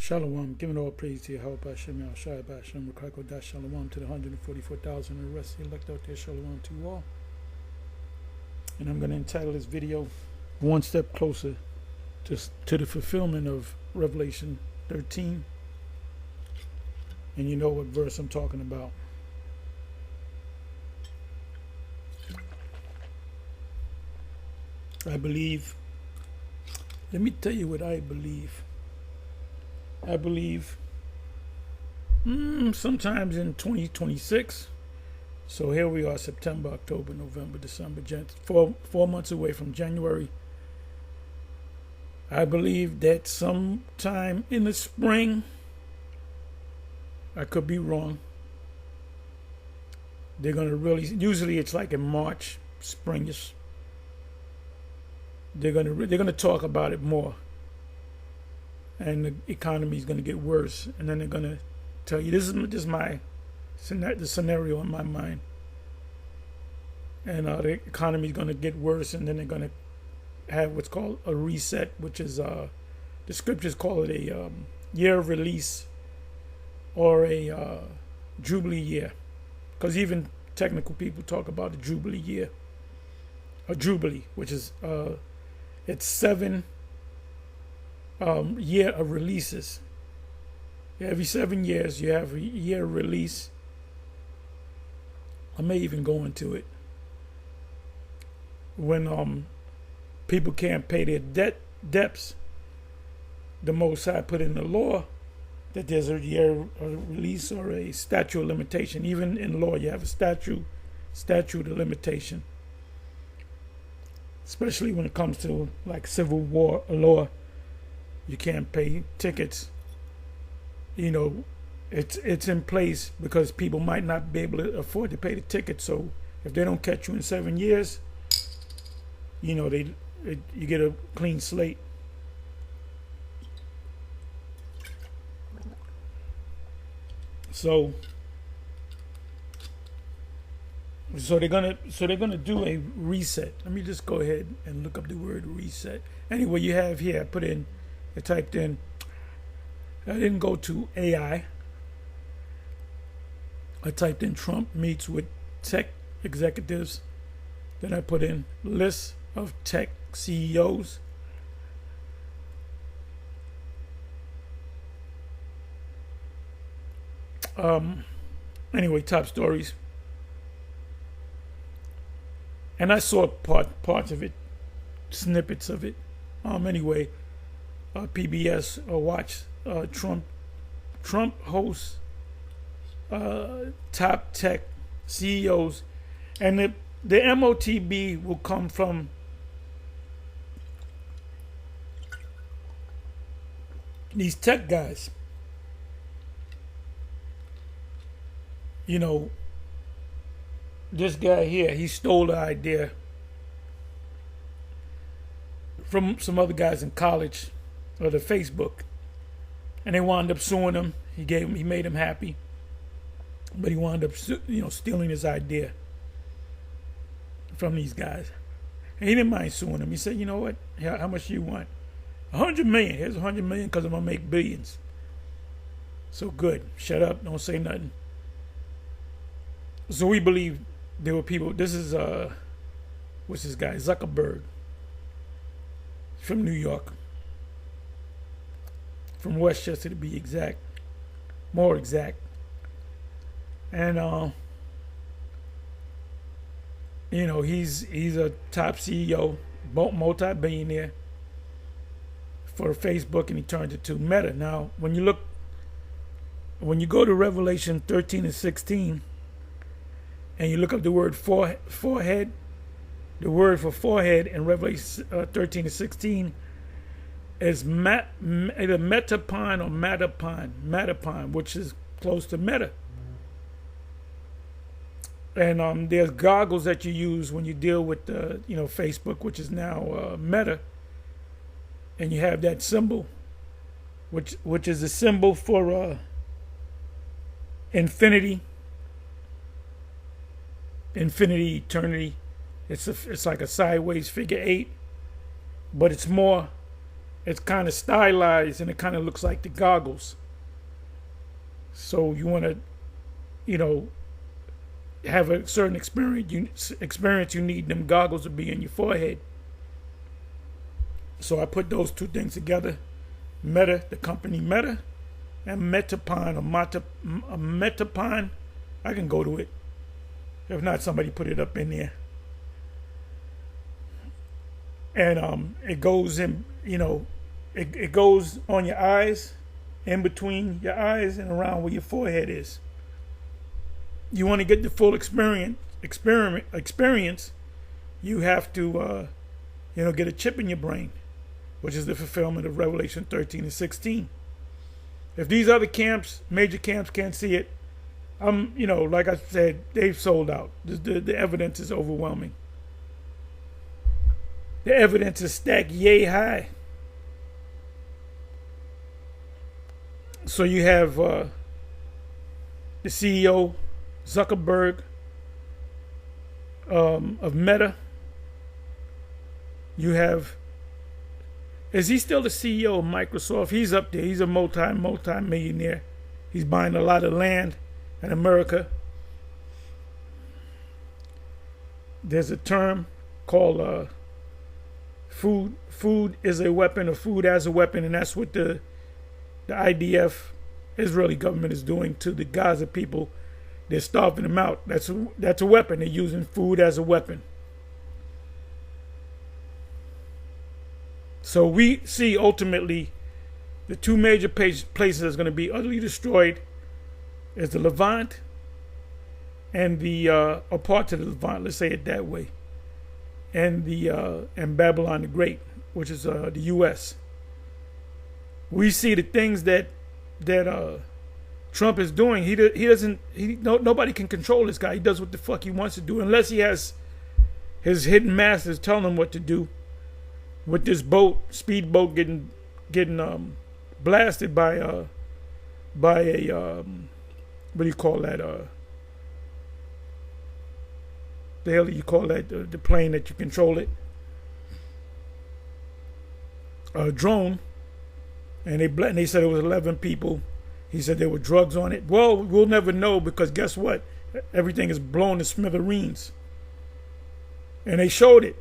Shalom, giving all praise to Yahweh Hashem, Shai Hashem, Rekako Dash Shalom to the 144,000 and the rest of the elect out there. Shalom to you all. And I'm going to entitle this video, One Step Closer to the Fulfillment of Revelation 13. And you know what verse I'm talking about. I believe, let me tell you what I believe. I believe sometimes in 2026. So here we are, September, October, November, December, four months away from January. I believe that sometime in the spring, I could be wrong, they're going to usually it's like in March, springish. They're going to talk about it more. And the economy is going to get worse, and then they're going to tell you this is just the scenario in my mind. And the economy is going to get worse, and then they're going to have what's called a reset, which is the scriptures call it a year of release or a jubilee year, because even technical people talk about a jubilee year, a jubilee, which is it's 7 year of releases. Every 7 years you have a year of release. I may even go into it. When people can't pay their debts, the Most High put in the law that there's a year of release or a statute of limitation. Even in law you have a statute of limitation, especially when it comes to like civil war law. You can't pay tickets. You know, it's in place because people might not be able to afford to pay the ticket. So if they don't catch you in 7 years, you know, you get a clean slate. So they're gonna do a reset. Let me just go ahead and look up the word reset. Anyway, you have here, I typed in, I didn't go to AI. I typed in Trump meets with tech executives. Then I put in list of tech CEOs. Anyway, top stories. And I saw parts of it, snippets of it. Anyway, PBS watch Trump hosts top tech CEOs, and the MOTB will come from these tech guys. You know, this guy here, he stole the idea from some other guys in college or the Facebook, and they wound up suing him. He made him happy, but he wound up stealing his idea from these guys, and he didn't mind suing him. He said, you know what, how much do you want? 100 million. Here's 100 million because I'm gonna make billions. So good, shut up, don't say nothing. So we believe there were people. This is what's this guy, Zuckerberg, from New York, from Westchester to be exact, more exact. And you know, he's a top CEO, multi-billionaire for Facebook, and he turned it to Meta. Now, when you go to Revelation 13 and 16, and you look up the word forehead, the word for forehead in Revelation 13 and 16 is either metapon or matapon, which is close to meta. And there's goggles that you use when you deal with Facebook, which is now Meta, and you have that symbol, which is a symbol for infinity, eternity. It's like a sideways figure 8, but it's more it's kind of stylized and it kind of looks like the goggles. So you want to, you know, have a certain experience, you need them goggles to be in your forehead. So I put those two things together. Meta, the company Meta, and Metapon or Metapon. I can go to it. If not, somebody put it up in there. And it goes in, you know, it goes on your eyes, in between your eyes and around where your forehead is. You want to get the full experience, you have to, you know, get a chip in your brain, which is the fulfillment of Revelation 13 and 16. If these other camps, major camps, can't see it, you know, like I said, they've sold out. The evidence is overwhelming. The evidence is stacked yay high. So you have the CEO, Zuckerberg, of Meta. You have, is he still the CEO of Microsoft? He's up there. He's a multi-millionaire. He's buying a lot of land in America. There's a term called food is a weapon, or food as a weapon, and that's what the IDF, Israeli government, is doing to the Gaza people. They're starving them out. That's a weapon. They're using food as a weapon. So we see ultimately the two major places that's going to be utterly destroyed is the Levant and or parts of the Levant, let's say it that way, and Babylon the Great, which is the U.S. We see the things that Trump is doing. Nobody can control this guy. He does what the fuck he wants to do, unless he has his hidden masters telling him what to do. With this speedboat getting blasted by a what do you call that? The hell do you call that? The plane that you control it? A drone. And they said it was 11 people. He said there were drugs on it. Well, we'll never know, because guess what? Everything is blown to smithereens. And they showed it.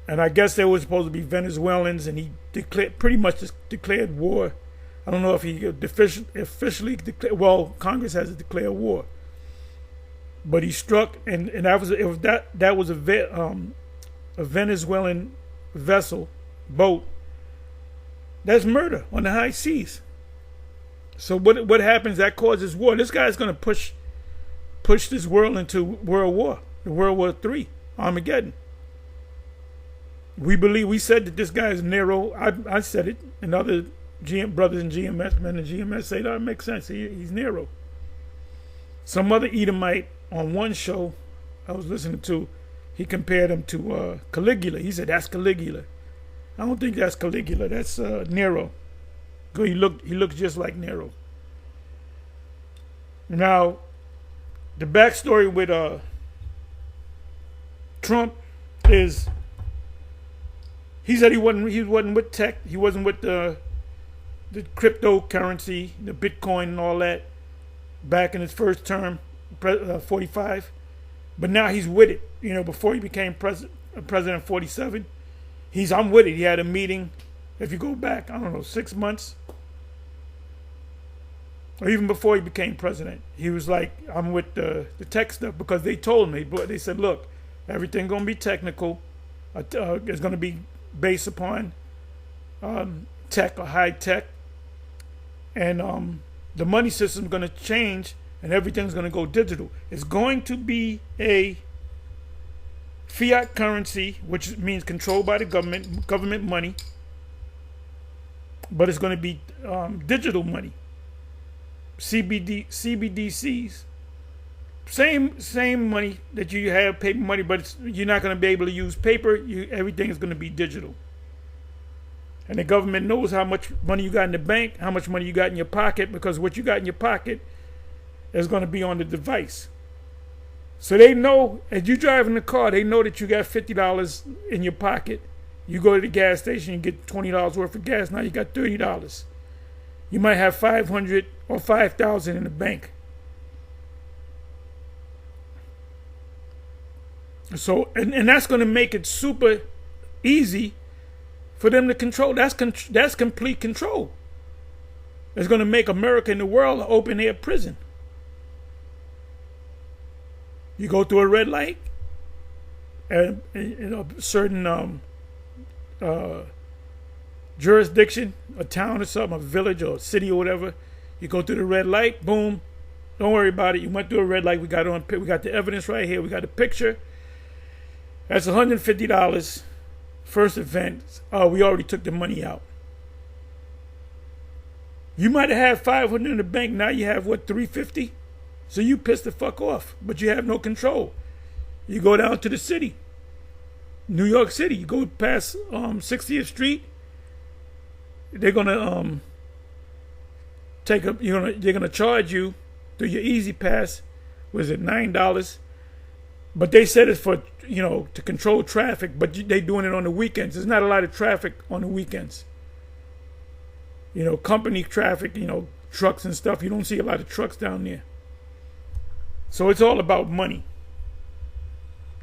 And I guess they were supposed to be Venezuelans, and he pretty much declared war. I don't know if he officially declared. Well, Congress has to declare war. But he struck, and that was a Venezuelan boat. That's murder on the high seas. So what happens? That causes war. This guy's going to push this world into World War, the World War III, Armageddon. We said that this guy is Nero. I said it, and other brothers in GMS, men in GMS say that makes sense. He's Nero. Some other Edomite on one show I was listening to, he compared him to Caligula. He said that's Caligula. I don't think that's Caligula. That's Nero. He looks just like Nero. Now, the backstory with Trump is he said he wasn't with tech. He wasn't with the cryptocurrency, the Bitcoin and all that back in his first term, 45. But now he's with it. You know, before he became president 47, I'm with it. He had a meeting. If you go back, I don't know, 6 months, or even before he became president, he was like, I'm with the tech stuff, because they told me, but they said, look, everything's going to be technical. It's going to be based upon tech or high tech. And the money system's going to change, and everything's going to go digital. It's going to be a fiat currency, which means controlled by the government money, but it's going to be digital money. CBDCs, same money that you have, paper money, but you're not going to be able to use paper. Everything is going to be digital. And the government knows how much money you got in the bank, how much money you got in your pocket, because what you got in your pocket is going to be on the device. So they know, as you drive in the car, they know that you got $50 in your pocket, You go to the gas station, you get $20 worth of gas. Now you got $30. You might have 500 or 5,000 in the bank. So, and that's going to make it super easy for them to control. That's complete control. It's going to make America and the world an open air prison. You go through a red light, and in a certain jurisdiction, a town or something, a village or a city or whatever. You go through the red light, boom. Don't worry about it. You went through a red light. We got the evidence right here. We got the picture. That's $150. First event. We already took the money out. You might have had 500 in the bank. Now you have what, 350? So you pissed the fuck off, but you have no control. You go down to the city, New York City. You go past 60th Street. They're gonna they're gonna charge you through your Easy Pass. Was it $9? But they said it's for to control traffic. But they doing it on the weekends. There's not a lot of traffic on the weekends. Company traffic. Trucks and stuff. You don't see a lot of trucks down there. So it's all about money.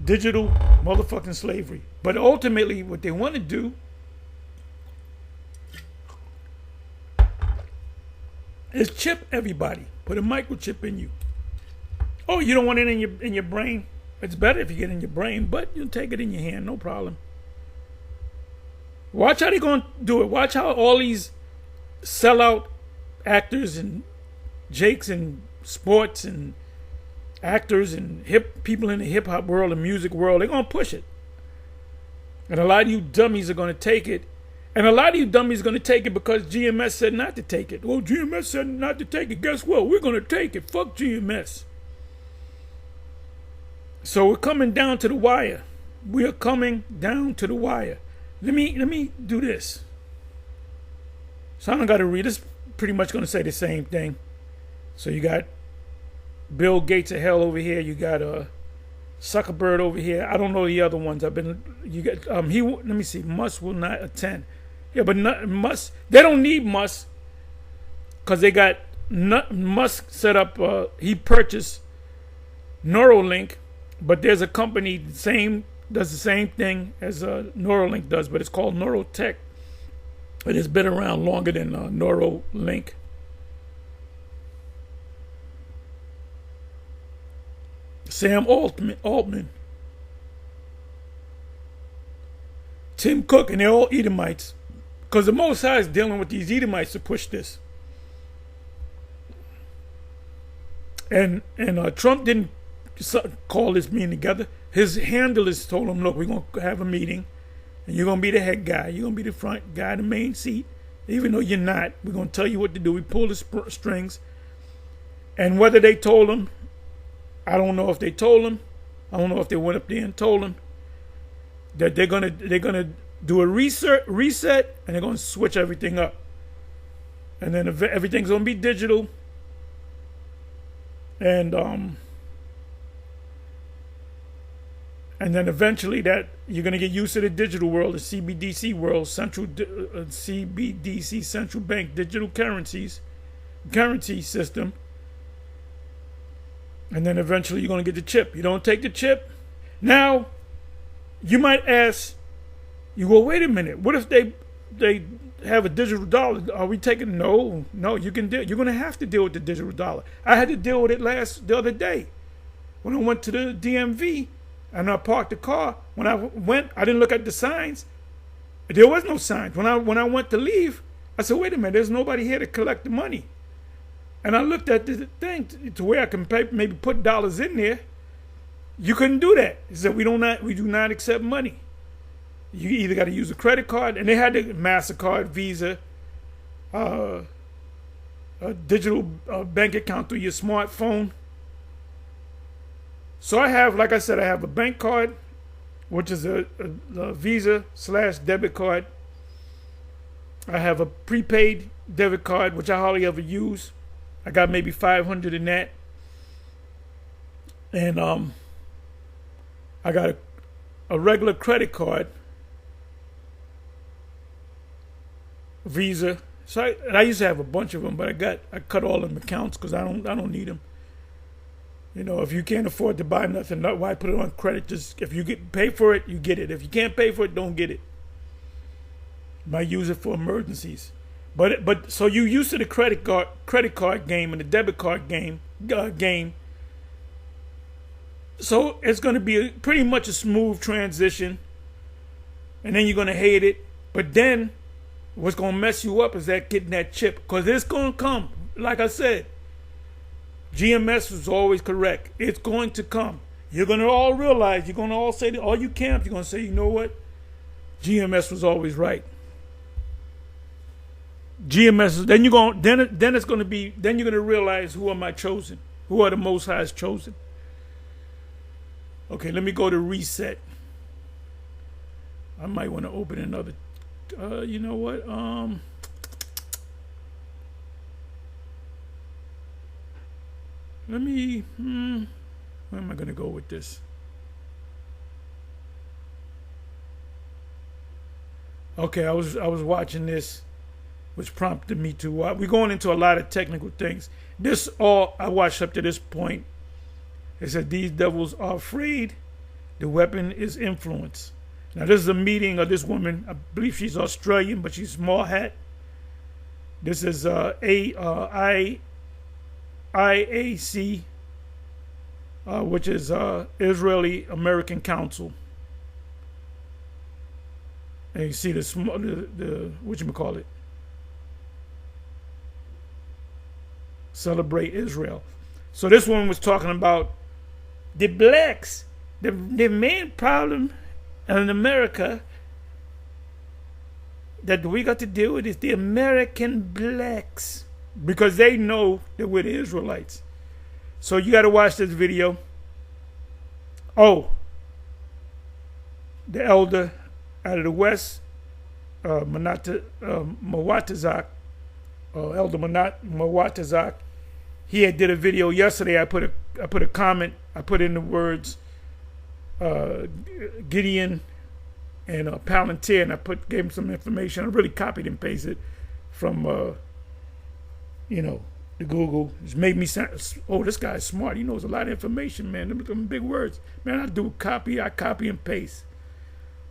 Digital motherfucking slavery. But ultimately, what they want to do is chip everybody. Put a microchip in you. Oh, you don't want it in your brain? It's better if you get it in your brain, but you take it in your hand, no problem. Watch how they're going to do it. Watch how all these sellout actors and jakes and sports and actors and people in the hip hop world and music world, they're going to push it. And a lot of you dummies are going to take it. And a lot of you dummies are going to take it because GMS said not to take it. Well, GMS said not to take it. Guess what? We're going to take it. Fuck GMS. So we're coming down to the wire. We're coming down to the wire. Let me do this. So I don't got to read. It's pretty much going to say the same thing. So you got Bill Gates of hell over here. You got Zuckerberg over here. I don't know the other ones. Let me see. Musk will not attend. Yeah, but Musk. They don't need Musk because they got Musk set up. He purchased Neuralink, but there's a company does the same thing as Neuralink does, but it's called Neurotech. It has been around longer than Neuralink. Sam Altman, Tim Cook, and they're all Edomites. Because the Most High is dealing with these Edomites to push this. And Trump didn't call this meeting together. His handlers told him, look, we're going to have a meeting, and you're going to be the head guy. You're going to be the front guy, the main seat. Even though you're not, we're going to tell you what to do. We pull the strings. And whether they told him, I don't know if they told him. I don't know if they went up there and told him that they're gonna do a reset, and they're gonna switch everything up, and then everything's gonna be digital, and then eventually that you're gonna get used to the digital world, the CBDC world, CBDC, central bank digital currency system. And then eventually you're going to get the chip. You don't take the chip. Now, you might ask, you go, wait a minute. What if they have a digital dollar? Are we taking? No, you can deal. You're going to have to deal with the digital dollar. I had to deal with it the other day. When I went to the DMV and I parked the car, when I went, I didn't look at the signs. There was no signs. When I went to leave, I said, wait a minute, there's nobody here to collect the money. And I looked at the thing to where I can maybe put dollars in there. You couldn't do that. He said, we do not accept money. You either got to use a credit card, and they had the MasterCard, Visa, a digital bank account through your smartphone. So I have, like I said, I have a bank card, which is a Visa/debit card. I have a prepaid debit card, which I hardly ever use. I got maybe 500 in that. And I got a regular credit card. Visa. So I used to have a bunch of them, but I cut all them accounts because I don't need them. You know, if you can't afford to buy nothing, why put it on credit? Just if you pay for it, you get it. If you can't pay for it, don't get it. Might use it for emergencies. But so you used to the credit card game and the debit card game. So it's going to be pretty much a smooth transition, and then you're going to hate it. But then what's going to mess you up is that getting that chip, because it's going to come. Like I said, GMS was always correct. It's going to come. You're going to all realize, you're going to all say, all you camps, you're going to say, you know what? GMS was always right. GMS, then it's going to be, then you're going to realize, who am I chosen? Who are the Most High's chosen? Okay, let me go to reset. I might want to open another, you know what? Let me, where am I going to go with this? Okay, I was watching this, which prompted me to, we're going into a lot of technical things. This all I watched up to this point. It said, these devils are afraid. The weapon is influence. Now, this is a meeting of this woman. I believe she's Australian, but she's small hat. This is IAC, which is Israeli American Council. And you see the whatchamacallit? Celebrate Israel. So this woman was talking about the blacks. The main problem in America that we got to deal with is the American blacks, because they know that we're the Israelites. So you got to watch this video. Oh, the elder out of the West, Elder Mawatazak, he had did a video yesterday. I put a comment. I put in the words Gideon and Palantir, and I gave him some information. I really copied and pasted from the Google. It's made me sound, oh, this guy's smart. He knows a lot of information, man. Them big words, man. I copy and paste.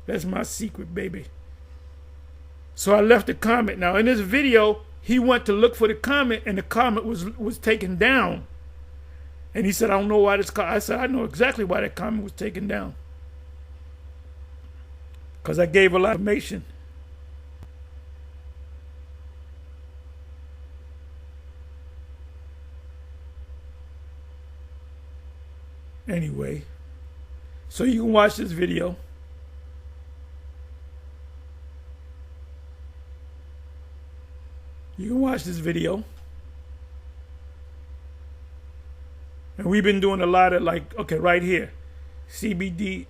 That's my secret, baby. So I left a comment. Now in this video, he went to look for the comment, and the comment was taken down. And he said, I don't know why this comment. I said, I know exactly why that comment was taken down. Because I gave a lot of information. Anyway, so you can watch this video. You can watch this video. And we've been doing a lot of, like, okay, right here. CBDCs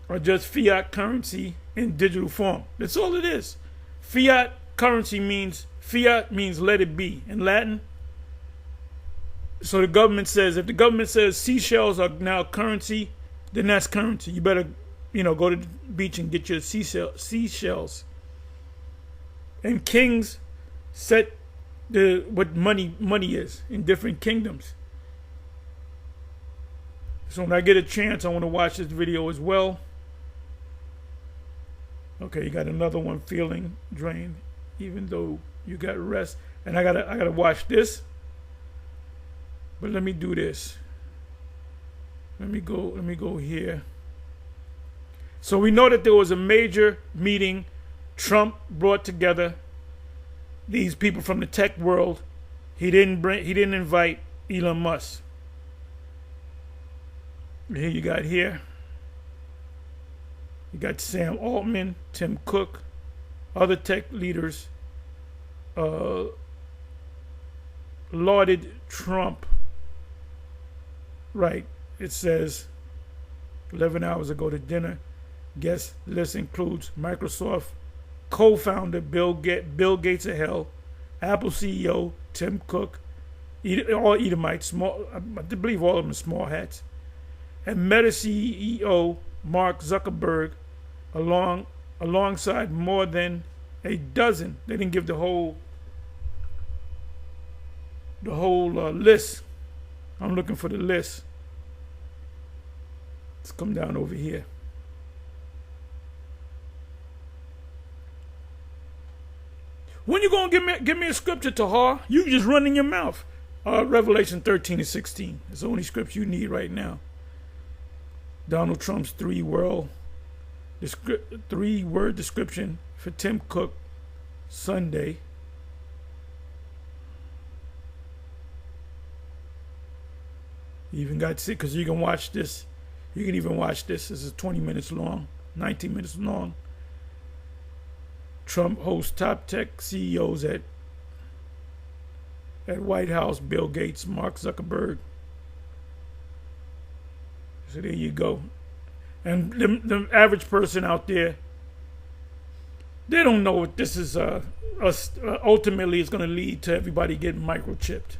are just fiat currency in digital form. That's all it is. Fiat means let it be in Latin. So the government says, if the government says seashells are now currency, then that's currency. You better, go to the beach and get your seashells. And kings set what money is in different kingdoms. So when I get a chance, I want to watch this video as well. Okay, you got another one, feeling drained, even though you got rest. And I gotta watch this. But let me do this. Let me go here. So we know that there was a major meeting. Trump brought together these people from the tech world. He didn't invite Elon Musk. Here you got here. You got Sam Altman, Tim Cook, other tech leaders lauded Trump. Right. It says 11 hours ago to dinner. Guest list includes Microsoft co-founder Bill Gates of hell, Apple CEO Tim Cook, all Edomites, small. I believe all of them are small hats, and Meta CEO Mark Zuckerberg, along alongside more than a dozen. They didn't give the whole list. I'm looking for the list. Let's come down over here. When you gonna give me a scripture, Tahar? You just running your mouth. Revelation 13 and 16. It's the only scripture you need right now. Donald Trump's three-word description for Tim Cook Sunday. You even got sick because you can watch this. You can even watch this. This is 20 minutes long, 19 minutes long. Trump hosts top tech CEOs at White House, Bill Gates, Mark Zuckerberg. So there you go. And the average person out there, they don't know what this is. Ultimately, it's going to lead to everybody getting microchipped.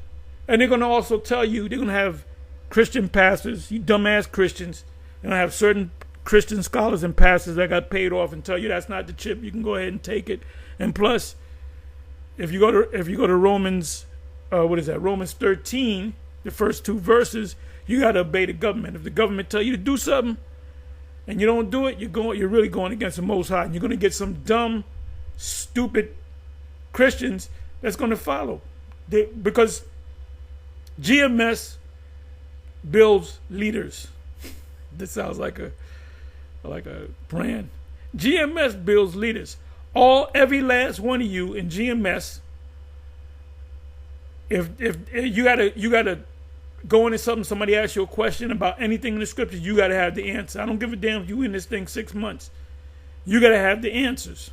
And they're going to also tell you, they're going to have Christian pastors, you dumbass Christians, and I have certain Christian scholars and pastors that got paid off and tell you that's not the chip. You can go ahead and take it. And plus, if you go to Romans, Romans 13, the first two verses, you got to obey the government. If the government tell you to do something and you don't do it, you're really going against the Most High, and you're going to get some dumb, stupid Christians that's going to follow, because GMS builds leaders. This sounds like a brand. GMS builds leaders. Every last one of you in GMS, if you gotta go into something, somebody asks you a question about anything in the scriptures, you gotta have the answer. I don't give a damn if you in this thing 6 months. You gotta have the answers.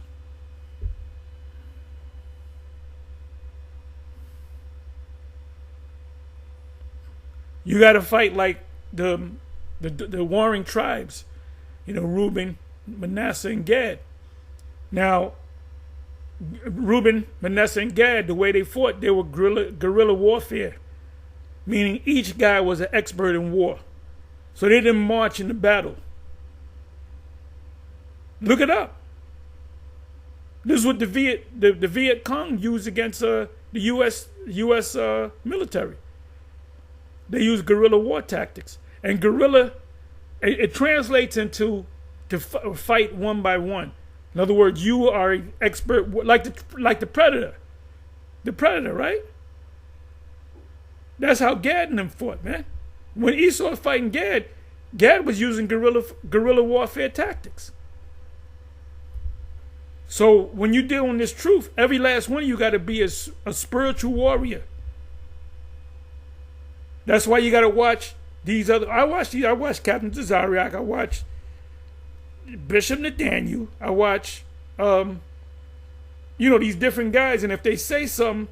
You gotta fight like the warring tribes, Reuben, Manasseh, and Gad. Now, Reuben, Manasseh, and Gad, the way they fought, they were guerrilla warfare, meaning each guy was an expert in war. So they didn't march in the battle. Look it up. This is what the Viet Cong used against the U.S. military. They use guerrilla war tactics. And guerrilla, it translates into to fight one by one. In other words, you are an expert, like the predator. The predator, right? That's how Gad and them fought, man. When Esau was fighting Gad was using guerrilla warfare tactics. So when you're dealing this truth, every last one of you got to be a spiritual warrior. That's why you got to watch these other. I watch Captain Tazariak. I watch Bishop Nathaniel. I watch, these different guys. And if they say something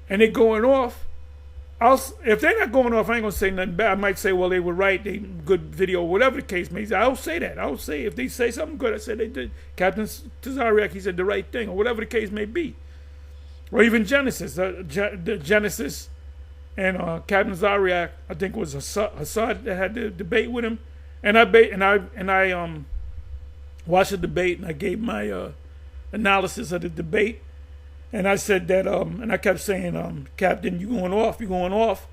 and they're going off, if they're not going off, I ain't gonna say nothing bad. I might say, well, they were right. They good video, whatever the case may be. I'll say that. I'll say if they say something good, I said they did. Captain Tazariak, he said the right thing, or whatever the case may be. Or even Genesis, the Genesis. And Captain Zariak, I think it was Hassad that had the debate with him, and I watched the debate, and I gave my analysis of the debate, and I said that, and I kept saying, Captain, you're going off,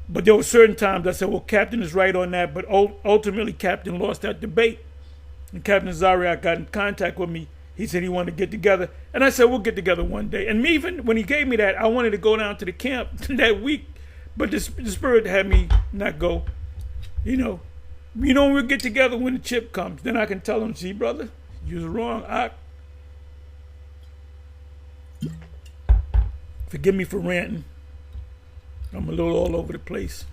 but there were certain times I said, well, Captain is right on that, but ultimately Captain lost that debate, and Captain Zariak got in contact with me. He said he wanted to get together. And I said, we'll get together one day. And even when he gave me that, I wanted to go down to the camp that week. But the Spirit had me not go. We'll get together when the chip comes. Then I can tell him, see, brother, you was wrong. Forgive me for ranting. I'm a little all over the place.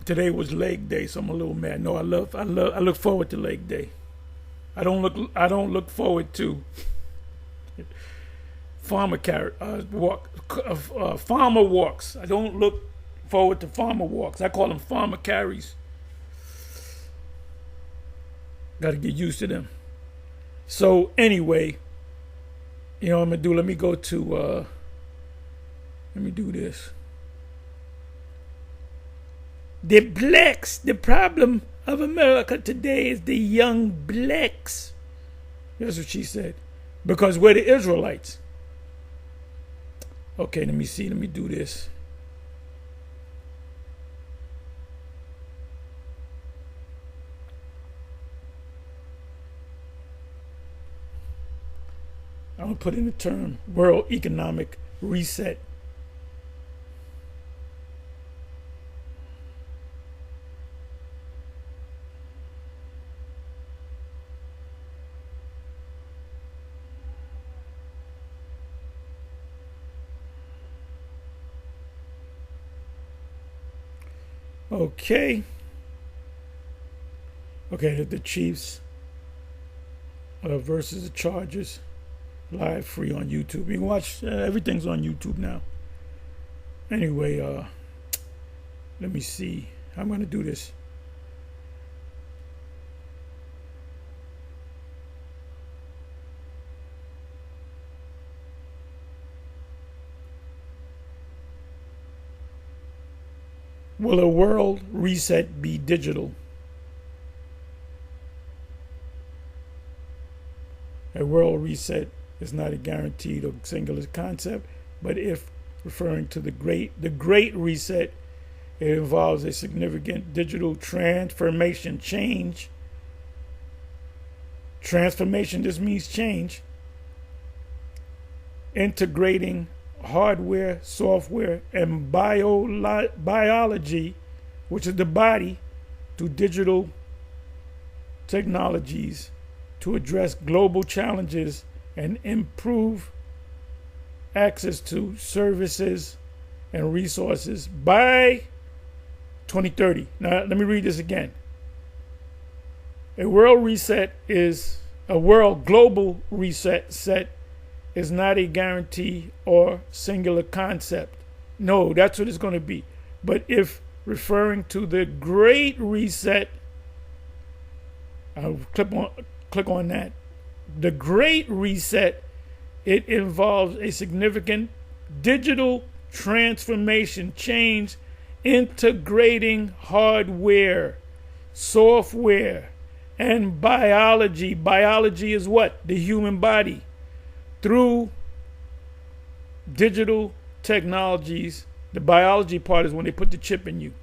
Today was leg day, so I'm a little mad. No, I look forward to leg day. I don't look forward to farmer walks. I don't look forward to farmer walks. I call them farmer carries. Got to get used to them. So anyway, what I'm gonna do? Let me go to. Let me do this. The blacks. The problem of America today is the young blacks. That's what she said. Because we're the Israelites. Okay, let me see. Let me do this. I'm going to put in the term World Economic Reset. Okay. Okay, the Chiefs versus the Chargers. Live free on YouTube. You can watch, everything's on YouTube now. Anyway, let me see how I'm going to do this. Will a world reset be digital? A world reset is not a guaranteed or singular concept, but if referring to the great reset, it involves a significant digital transformation change. Transformation just means change. Integrating hardware, software, and biology, which is the body, to digital technologies to address global challenges and improve access to services and resources by 2030. Now, let me read this again. A world global reset is not a guarantee or singular concept. No, that's what it's going to be. But if referring to the Great Reset, I'll click on that. The Great Reset, it involves a significant digital transformation change, integrating hardware, software, and biology. Biology is what? The human body. Through digital technologies, the biology part is when they put the chip in you.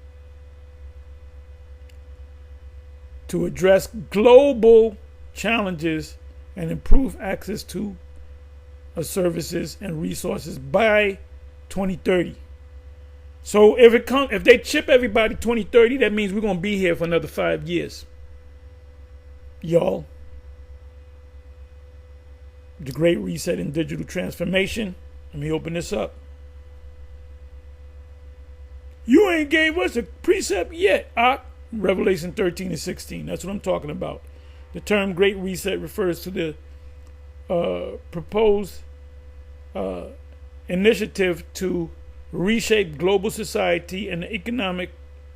To address global challenges and improve access to services and resources by 2030. So if they chip everybody 2030, that means we're going to be here for another 5 years. Y'all. The Great Reset and Digital Transformation. Let me open this up. You ain't gave us a precept yet. Revelation 13 and 16. That's what I'm talking about. The term Great Reset refers to the proposed initiative to reshape global society and the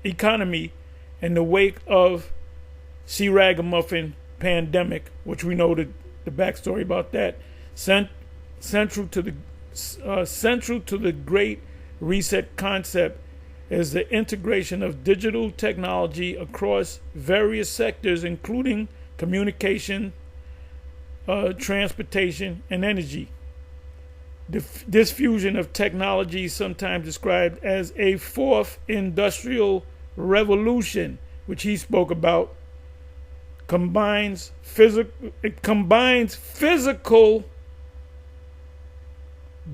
economy in the wake of C. Ragamuffin pandemic, which we know the backstory about that. Central to the Great Reset concept is the integration of digital technology across various sectors, including communication, transportation, and energy. This fusion of technology is sometimes described as a fourth industrial revolution, which he spoke about. It combines physical,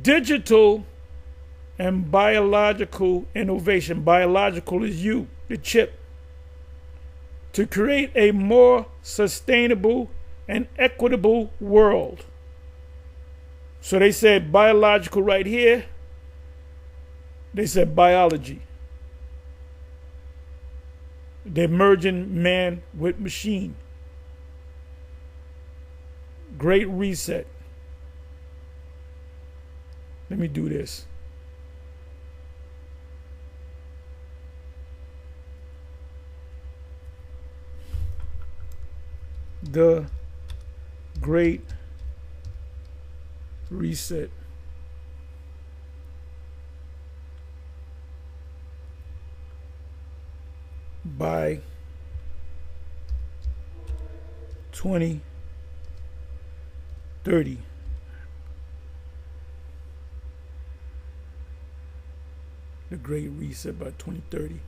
digital, and biological innovation. Biological is you, the chip, to create a more sustainable and equitable world. So they said biological right here. They said biology. They're merging man with machine. Great Reset. Let me do this. The Great Reset. By 2030. The Great Reset by 2030.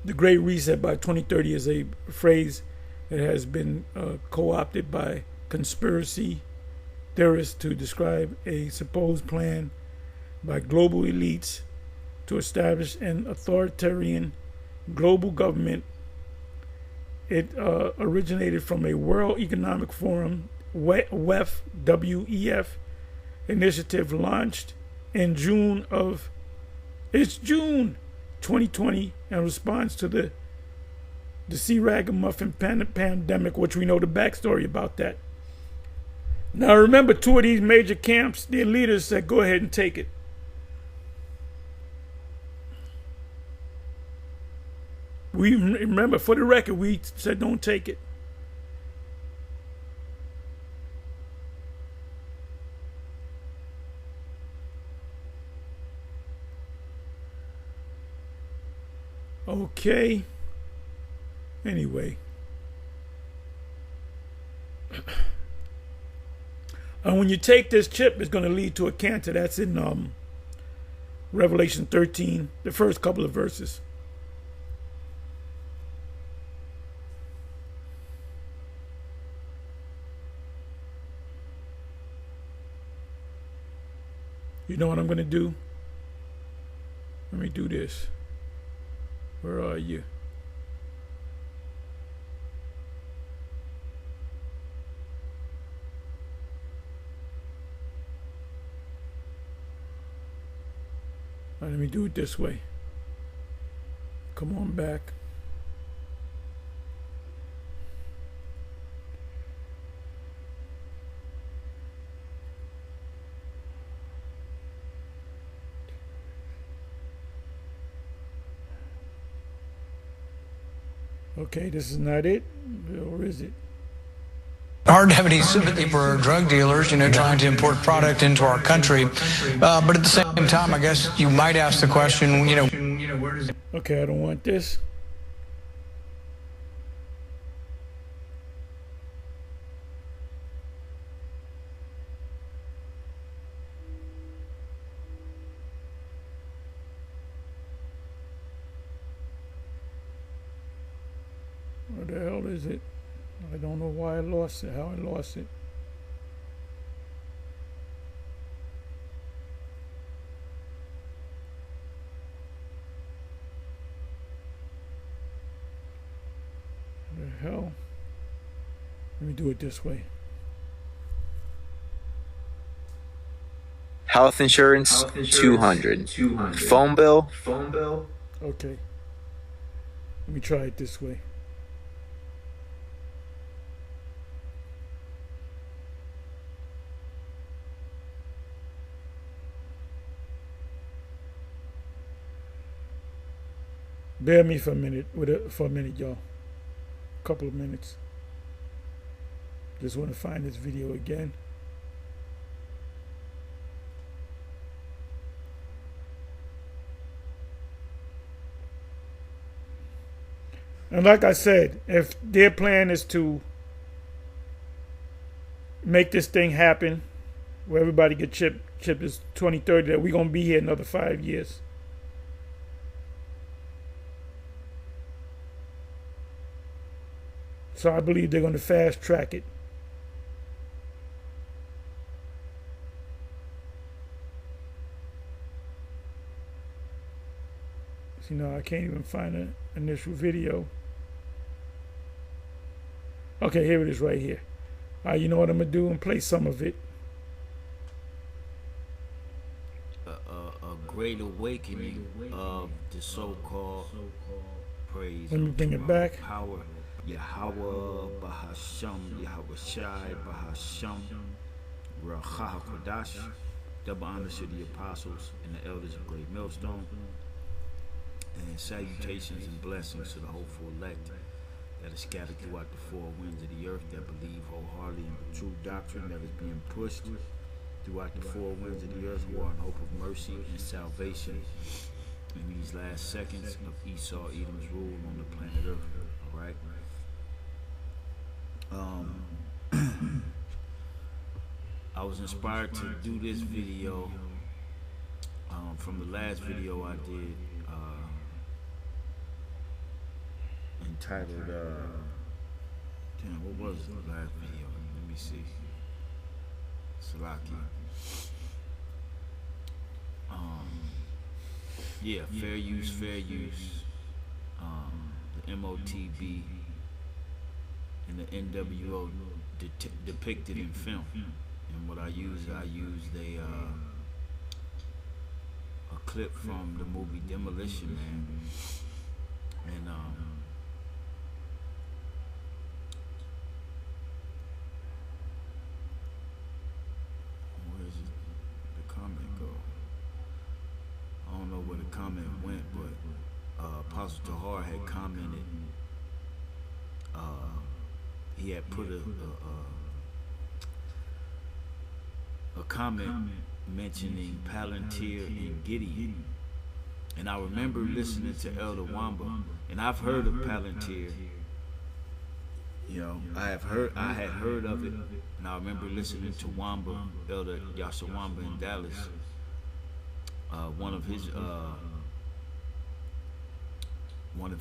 The Great Reset by 2030 is a phrase that has been co-opted by conspiracy theorists to describe a supposed plan by global elites to establish an authoritarian global government. It originated from a World Economic Forum WEF initiative launched in June 2020 in response to the sea ragamuffin pandemic, which we know the backstory about that. Now remember, two of these major camps, their leaders said, go ahead and take it. We remember, for the record, we said don't take it. Okay. Anyway. And when you take this chip, it's going to lead to a cancer. That's in Revelation 13, the first couple of verses. You know what I'm going to do? Let me do this. Where are you? Let me do it this way. Come on back. Okay, this is not it. Or is it? Hard to have any sympathy for drug dealers, trying to import product into our country. But at the same time, I guess you might ask the question, where does it... Okay, I don't want this. Where the hell is it? I don't know why I lost it, how I lost it. What the hell? Let me do it this way. Health insurance, 200. Phone bill. Okay. Let me try it this way. Bear me for a minute, y'all. A couple of minutes. Just want to find this video again. And like I said, if their plan is to make this thing happen, where everybody get chipped is 2030, that we're going to be here another 5 years. So I believe they're going to fast track it. See, now I can't even find an initial video. Okay, here it is right here. You know what I'm going to do? And play some of it. A great awakening of the so-called praise. Let me bring it back. Power. Yahweh Bahasham, Yahweh Shai Bahasham, Rachaha Kodash. Double honors to the apostles and the elders of Great Millstone. And salutations and blessings to the hopeful elect that is scattered throughout the four winds of the earth, that believe wholeheartedly in the true doctrine that is being pushed throughout the four winds of the earth, who are in hope of mercy and salvation. in these last seconds of Esau Edom's rule on the planet Earth. All right. I was inspired to do this video from the last video I did, entitled, damn, what was the last video? Let me see. Salaki. Yeah, fair use, the MOTB and the NWO depicted in film. And what I used a clip from the movie Demolition Man, and where is it? The comment go? I don't know where the comment went, but Apostle Tahar had commented. He had put a comment mentioning Palantir and Gideon, and I remember listening to Elder Wamba, and I've heard of Palantir. You know, I had heard of it, and I remember listening to Wamba, Elder Yasha Wamba in Dallas. One of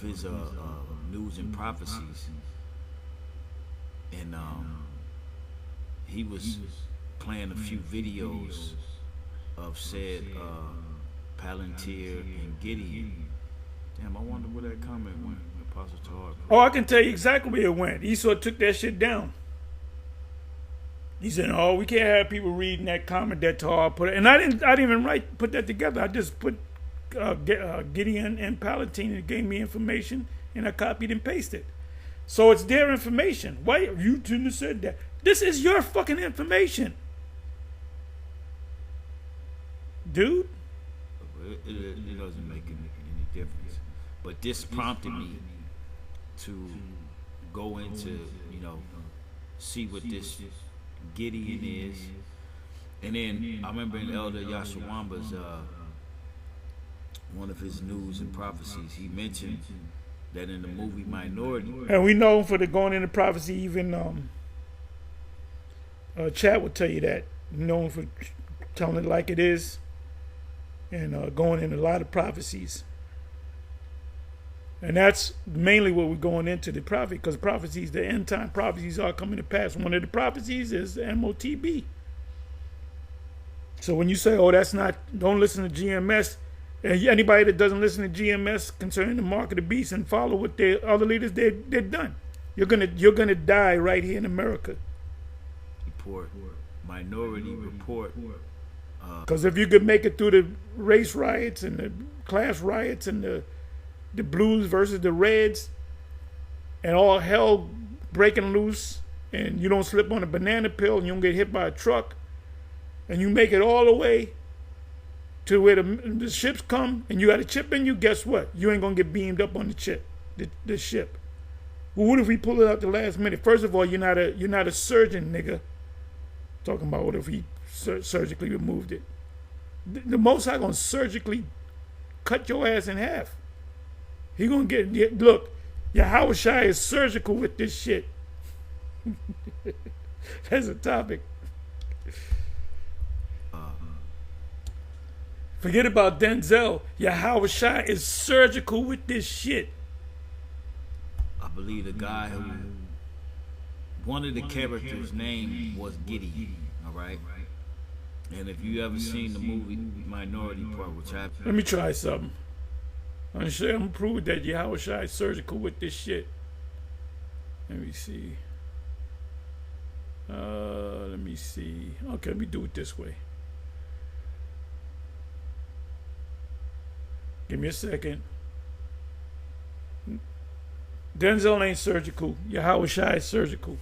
his news and prophecies, and he was playing a few videos of said Palantir and Gideon. Damn, I wonder where that comment went. Apostle Tahar. Oh, I can tell you exactly where it went. Esau took that shit down. He said, "Oh, we can't have people reading that comment that Tahar put." And I didn't even put that together. I just put Gideon and Palantir, and it gave me information, and I copied and pasted. So it's their information. Why you shouldn't have said that? This is your fucking information, dude. It doesn't make any difference. But this prompted me to go into, see what this Gideon is. And then I remember in Elder Yashawamba's, one of his news and prophecies, he mentioned that in the movie Minority. And we know him for the going into prophecy, even Chad will tell you that. Known for telling it like it is, and going into a lot of prophecies. And that's mainly what we're going into, the prophet, because prophecies, the end time prophecies are coming to pass. One of the prophecies is the MOTB. So when you say, oh, that's not, don't listen to GMS, and anybody that doesn't listen to GMS concerning the mark of the beast and follow what their other leaders, they're done. You're gonna die right here in America. Minority Report. Because if you could make it through the race riots and the class riots and the blues versus the reds and all hell breaking loose, and you don't slip on a banana peel and you don't get hit by a truck, and you make it all the way to where the ships come and you got a chip in you, guess what? You ain't gonna get beamed up on the ship. Well, what if we pull it out the last minute? First of all, you're not a surgeon, nigga. Talking about what if he surgically removed it. The Most High gonna surgically cut your ass in half. He gonna look, Yahweh Shai is surgical with this shit. That's a topic. Forget about Denzel. Yahweh Shai is surgical with this shit. I believe the guy who, one of the characters' name was Gideon, all right? And if you ever seen the movie Minority Report, which I... Let me try something. I'm gonna prove that Yahweh Shai is surgical with this shit. Let me see. Let me see. Okay, let me do it this way. Give me a second. Denzel ain't surgical. Yahweh Shai is surgical.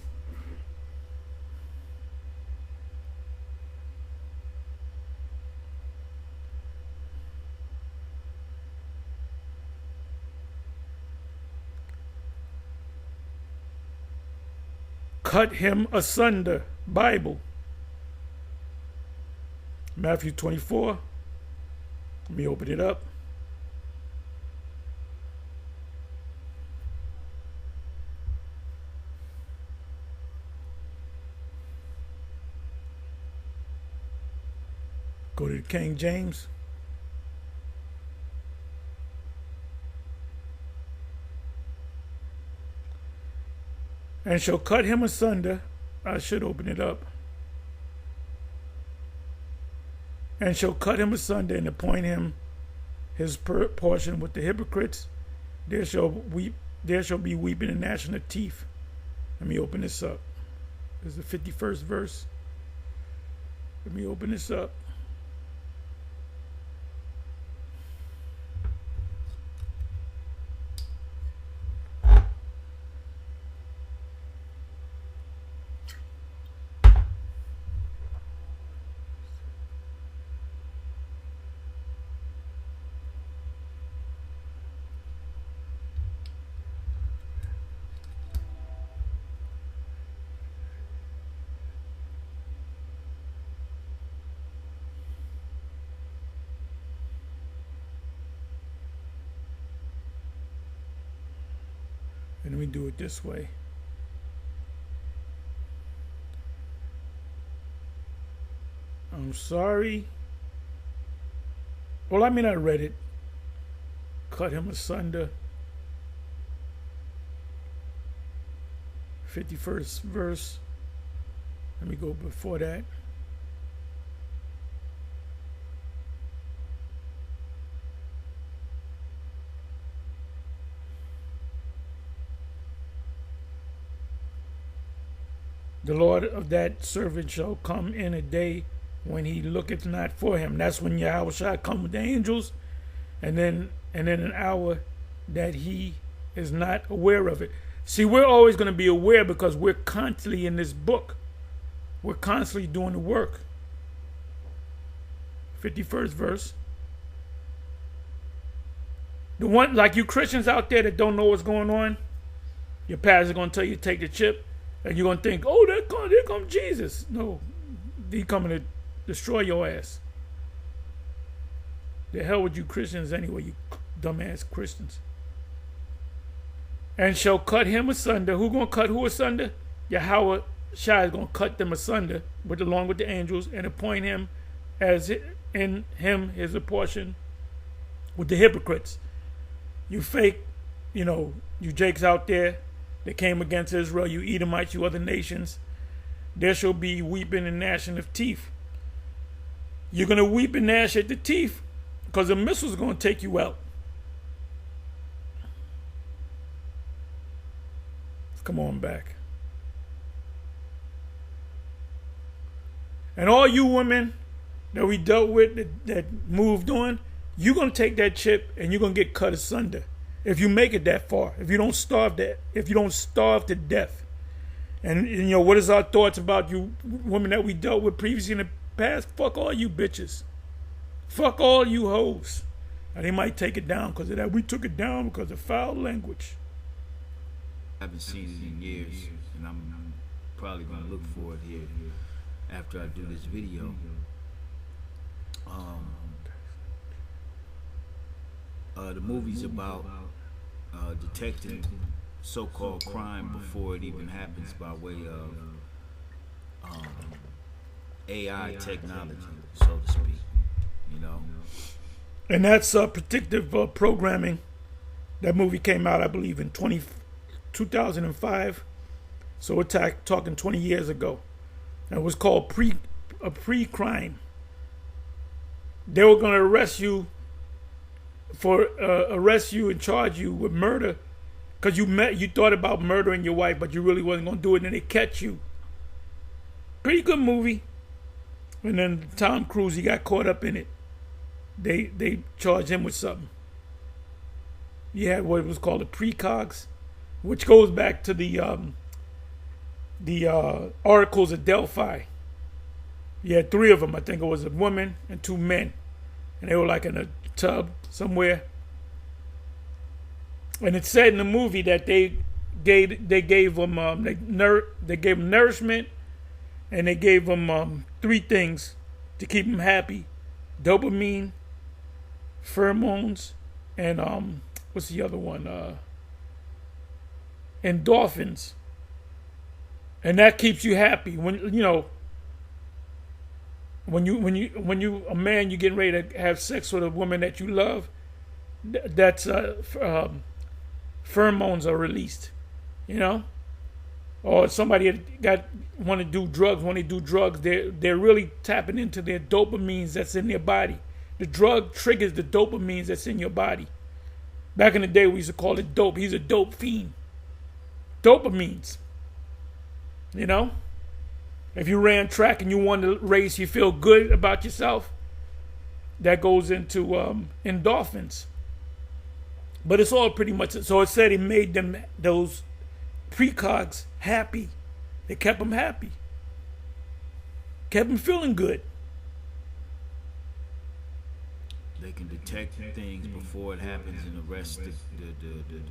Cut him asunder. Bible. Matthew 24. Let me open it up. Go to the King James. And shall cut him asunder. I should open it up. And shall cut him asunder and appoint him his portion with the hypocrites. There shall be weeping and gnashing of teeth. Let me open this up. This is the 51st verse. Let me open this up. And let me do it this way. I'm sorry. Well, I mean, I read it. Cut him asunder. 51st verse. Let me go before that. The Lord of that servant shall come in a day when he looketh not for him. That's when Yahweh shall come with the angels, and then an hour that he is not aware of it. See, we're always going to be aware because we're constantly in this book. We're constantly doing the work. 51st verse. The one, like you Christians out there that don't know what's going on, your pastor's going to tell you to take the chip. And you're going to think, oh, there comes Jesus. No, he's coming to destroy your ass. The hell with you Christians anyway, you dumbass Christians. And shall cut him asunder. Who going to cut who asunder? Yahweh Shai is going to cut them asunder along with the angels and appoint him as in him his portion with the hypocrites. You fake, you Jakes out there that came against Israel, you Edomites, you other nations, there shall be weeping and gnashing of teeth. You're going to weep and gnash at the teeth because the missile's going to take you out. Come on back. And all you women that we dealt with that moved on, you're going to take that chip and you're going to get cut asunder. If you make it that far, if you don't starve to death. And what is our thoughts about you women that we dealt with previously in the past? Fuck all you bitches. Fuck all you hoes. And they might take it down because of that. We took it down because of foul language. I haven't seen it in years, and I'm probably going to look for it here after I do this video. The movie's about detecting so-called crime before it even happens by way of AI technology, so to speak. And that's predictive programming. That movie came out, I believe, in 2005. So we're talking 20 years ago. And it was called pre-crime. They were going to arrest you and charge you with murder because you thought about murdering your wife, but you really wasn't going to do it, and they catch you. Pretty good movie. And then Tom Cruise, he got caught up in it. They charged him with something. You had what was called the precogs, which goes back to the oracles of Delphi. You had 3 of them. I think it was a woman and 2 men, and they were like in a tub somewhere. And it said in the movie that they gave them nourishment, and they gave them 3 things to keep them happy: dopamine, pheromones, and what's the other one? Endorphins. And that keeps you happy when when you a man, you getting ready to have sex with a woman that you love, that's pheromones are released, you know. Or somebody that want to do drugs. When they do drugs, they're really tapping into their dopamines that's in their body. The drug triggers the dopamines that's in your body. Back in the day, we used to call it dope. He's a dope fiend. Dopamines. You know? If you ran track and you won the race, you feel good about yourself. That goes into endorphins. But it's all pretty much, so it said it made them, those precogs, happy. It kept them happy. Kept them feeling good. They can detect things before it happens and arrest the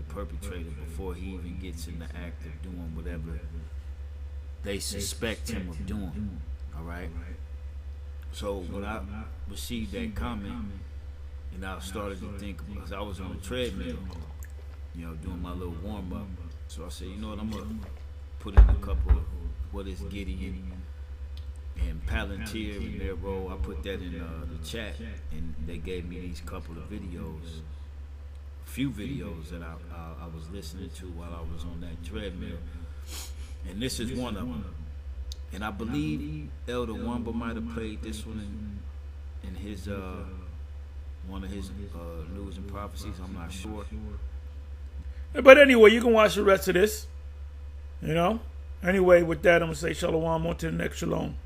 perpetrator before he even gets in the act of doing whatever they suspect him of doing. All right. So when I received that comment, and I started to think, because I was on the treadmill, you know, doing my little warm up. So I said, you know what, I'm gonna put in a couple of what is Gideon and Palantir in their role. I put that in the chat, and they gave me these couple of videos, a few videos that I was listening to while I was on that treadmill, and this is one of them. And I believe Elder Wamba might have played this one in his one of his news and prophecies. I'm not sure. But anyway, you can watch the rest of this. You know. Anyway, with that, I'm gonna say shalom on to the next shalom.